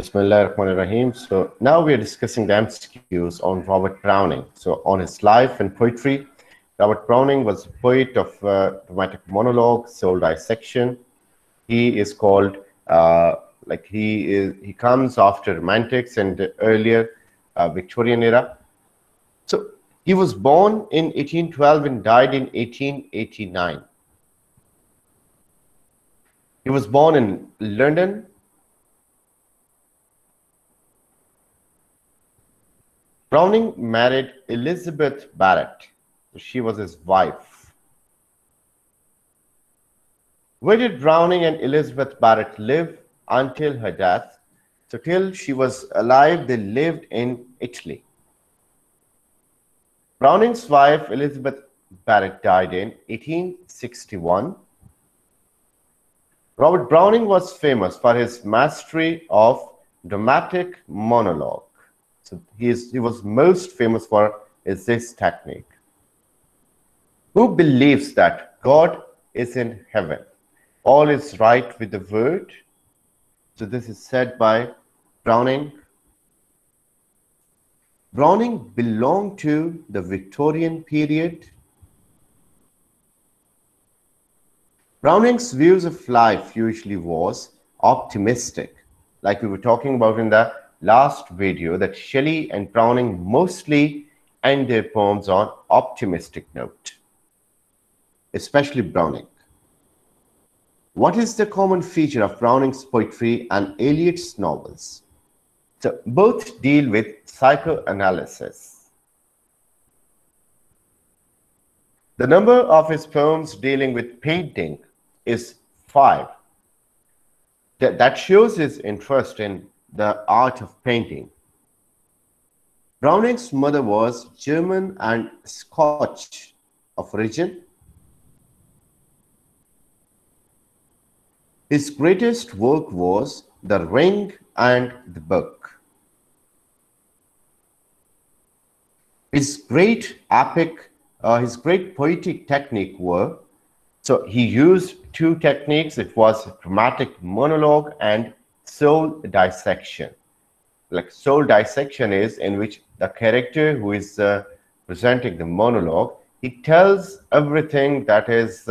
Bismillahirrahmanirrahim. So now we are discussing the MCQs on Robert Browning. So on his life and poetry, Robert Browning was a poet of dramatic monologue, soul dissection. He is called he comes after Romantics and the earlier Victorian era. So he was born in 1812 and died in 1889. He was born in London. Browning married Elizabeth Barrett. She was his wife. Where did Browning and Elizabeth Barrett live until her death? So till she was alive, they lived in Italy. Browning's wife, Elizabeth Barrett, died in 1861. Robert Browning was famous for his mastery of dramatic monologue. So he was most famous for this technique. Who believes that God is in heaven? All is right with the word. So this is said by Browning. Browning belonged to the Victorian period. Browning's views of life usually was optimistic, like we were talking about in the last video, that Shelley and Browning mostly end their poems on optimistic note, especially Browning. What is the common feature of Browning's poetry and Eliot's novels? So both deal with psychoanalysis. The number of his poems dealing with painting is 5. That shows his interest in the art of painting. Browning's mother was German and Scotch of origin. His greatest work was The Ring and the Book. His great poetic technique were, so he used 2 techniques. It was dramatic monologue and soul dissection. Like soul dissection is in which the character who is presenting the monologue, he tells everything that is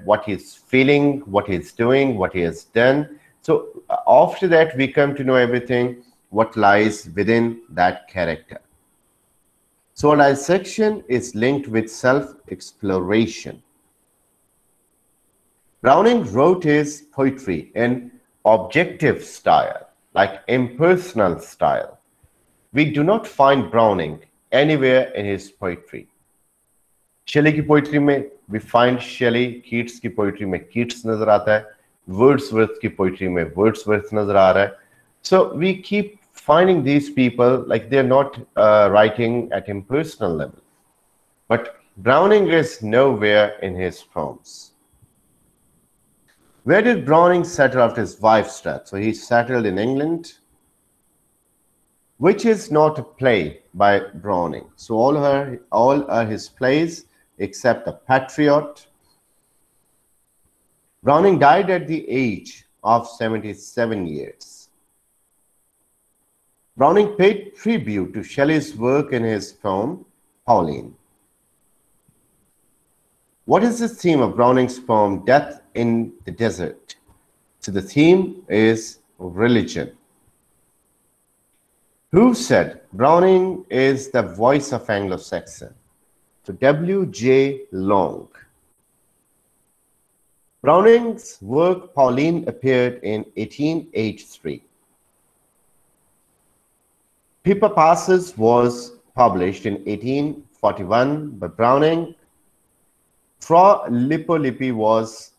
what he's feeling, what he's doing, what he has done. So after that, we come to know everything what lies within that character. Soul dissection is linked with self-exploration. Browning wrote his poetry in objective style, like impersonal style. We do not find Browning anywhere in his poetry. Shelley की poetry में we find Shelley, Keats की poetry में Keats नजर आता है, Wordsworth की poetry में Wordsworth नजर आ रहा है. So we keep finding these people like they're not writing at impersonal level. But Browning is nowhere in his poems. Where did Browning settle after his wife's death? So he settled in England, which is not a play by Browning. So all are his plays except The Patriot. Browning died at the age of 77 years. Browning paid tribute to Shelley's work in his poem, Pauline. What is the theme of Browning's poem, Death in the Desert? So the theme is religion. Who said Browning is the voice of Anglo-Saxon? So W.J. Long. Browning's work Pauline appeared in 1883. Pippa Passes was published in 1841 by Browning. Fra Lippo was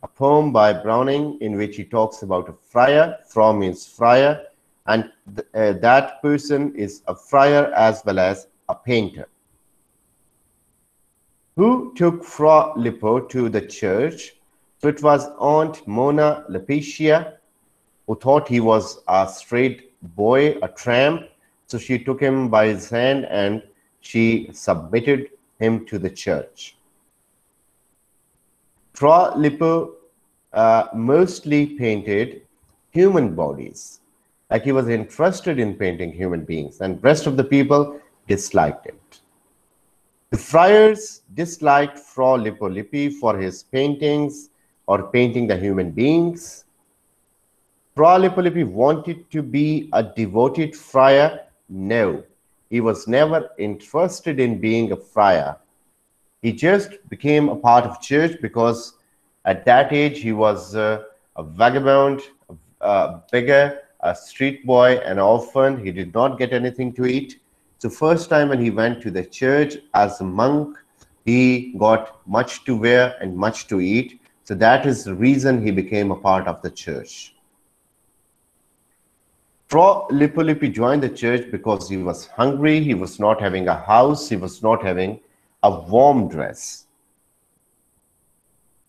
a poem by Browning in which he talks about a friar. Fra means friar, and that person is a friar as well as a painter. Who took Fra Lippo to the church? So it was Aunt Mona Laetitia, who thought he was a straight boy, a tramp. So she took him by his hand and she submitted him to the church. Fra Lippo mostly painted human bodies. Like he was interested in painting human beings, and rest of the people disliked it. The friars disliked Fra Lippo Lippi for his paintings or painting the human beings. Fra Lippo Lippi wanted to be a devoted friar. No, he was never interested in being a friar. He just became a part of church because at that age he was a vagabond, a beggar, a street boy, an orphan. He did not get anything to eat. So first time when he went to the church as a monk, he got much to wear and much to eat. So that is the reason he became a part of the church. Fra Lippo Lippi joined the church because he was hungry, he was not having a house, he was not having a warm dress.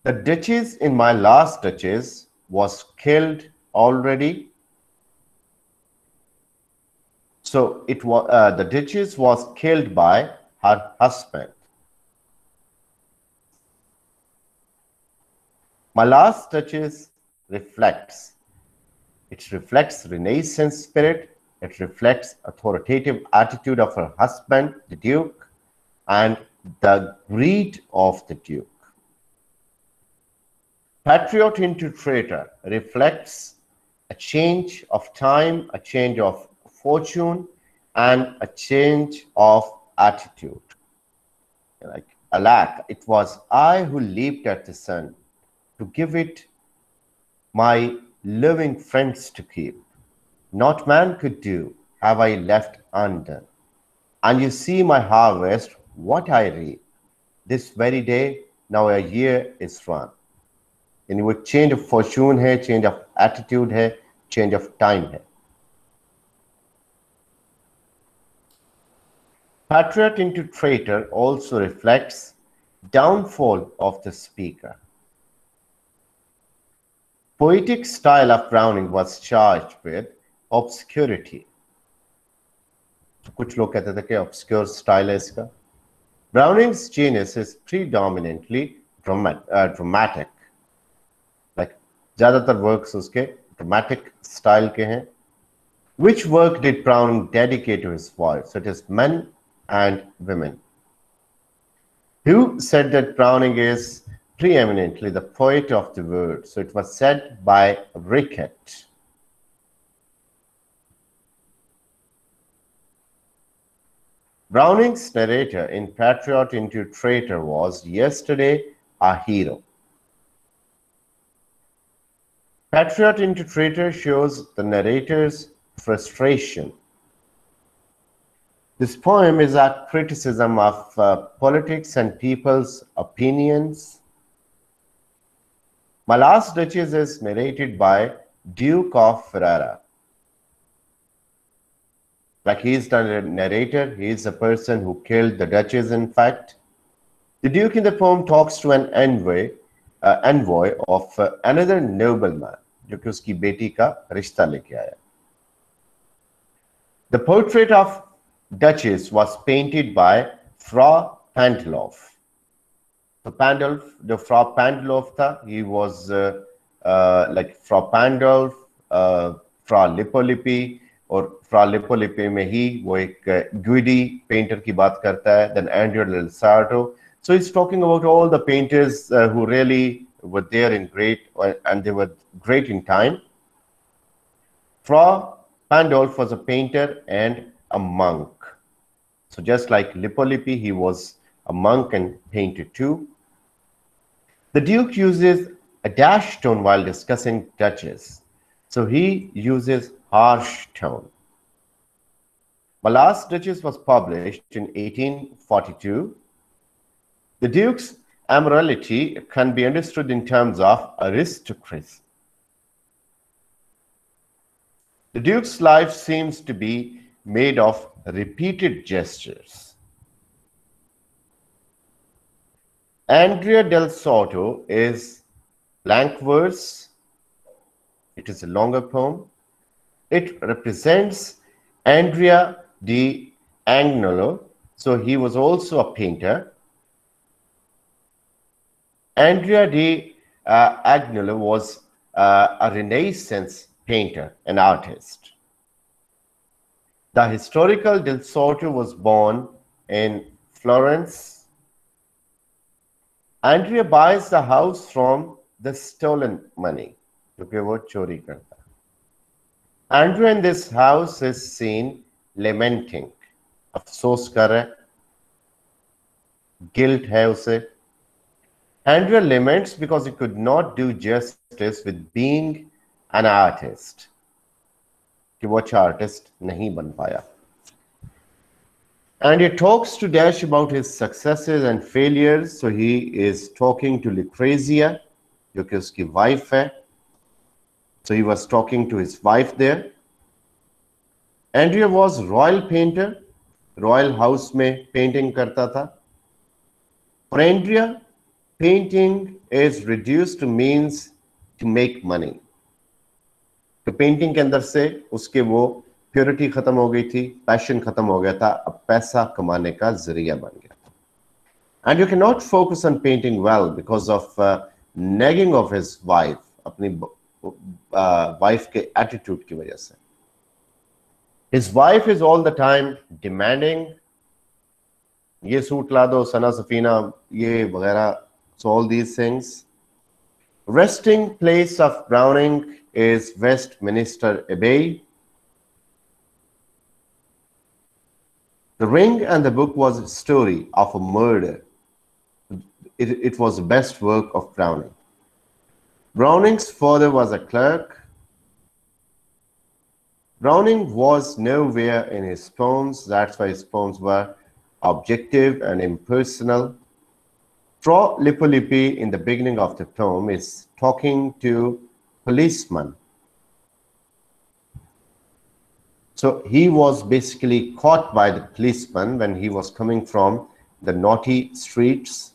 The Duchess in my last Duchess was killed already. So it was the Duchess was killed by her husband. My last Duchess reflects. It reflects Renaissance spirit. It reflects authoritative attitude of her husband, the Duke, and the greed of the Duke. Patriot into traitor reflects a change of time, a change of fortune, and a change of attitude. Like, alack, it was I who leaped at the sun to give it my living friends to keep. Not man could do, have I left undone. And you see my harvest, what I reap. This very day, now a year is run. यानी वो change of fortune है, change of attitude है, change of time है. Patriot into traitor also reflects downfall of the speaker. Poetic style of Browning was charged with obscurity. तो कुछ लोग कहते थे कि obscure style है इसका. Browning's genius is predominantly dramatic. Like ज़्यादातर works उसके dramatic style के हैं. Which work did Browning dedicate to his wives? It is men and women. Who said that Browning is preeminently the poet of the word? So it was said by Rickett. Browning's narrator in Patriot into Traitor was yesterday a hero. Patriot into Traitor shows the narrator's frustration. This poem is a criticism of politics and people's opinions. My Last Duchess is narrated by Duke of Ferrara. Like he is the narrator, he is the person who killed the Duchess, in fact. The Duke in the poem talks to an envoy of another nobleman, जो कि उसकी बेटी का रिश्ता लेके आया. The portrait of Duchess was painted by Fra Pandolf. So Pandolf, the Fra Pandolf था, he was like Fra Pandolf, Fra Lippo Lippi, और Fra Lippo Lippi में ही वो एक Guidi painter की बात करता है. Then Andrea del Sarto. So he's talking about all the painters who really were there in great, and they were great in time. Fra Pandolf was a painter and a monk. So just like Lippo Lippi, he was a monk and painter too. The Duke uses a dash tone while discussing Duchess. So he uses harsh tone. My Last Duchess was published in 1842. The Duke's amorality can be understood in terms of aristocracy. The Duke's life seems to be made of repeated gestures. Andrea del Sarto is blank verse. It is a longer poem. It represents Andrea di Agnolo. So he was also a painter. Andrea di Agnolo was a Renaissance painter, an artist. The historical Del Soto was born in Florence. Andrea buys the house from the stolen money, क्योंकि वो चोरी करता है. Andrea in this house is seen lamenting, अफसोस कर रहा है, guilt है उसे. Andrea laments because he could not do justice with being an artist, कि वो अच्छा artist नहीं बन पाया. And he talks to Dash about his successes and failures. So he is talking to Lucrezia, जो कि उसकी wife है. So he was talking to his wife there. Andrea was royal painter, royal house में painting करता था. For Andrea, painting is reduced to means to make money. तो painting के अंदर से उसके वो प्योरिटी खत्म हो गई थी, पैशन खत्म हो गया था, अब पैसा कमाने का जरिया बन गया. And you cannot focus on painting well because of nagging of his wife, अपनी wife के attitude की वजह से. His wife is all the time demanding, ये सूट ला दो सना सफीना, ये वगैरह. So all these things. Resting place of Browning is Westminster Abbey. The Ring and the Book was a story of a murder. It was the best work of Browning. Browning's father was a clerk. Browning was nowhere in his poems. That's why his poems were objective and impersonal. Fra Lippo-Lippi in the beginning of the poem is talking to policeman. So he was basically caught by the policeman when he was coming from the naughty streets.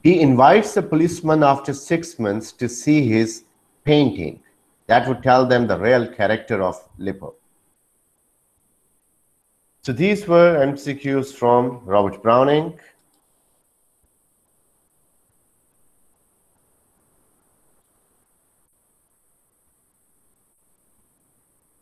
He invites the policeman after 6 months to see his painting. That would tell them the real character of Lippo. So these were MCQs from Robert Browning.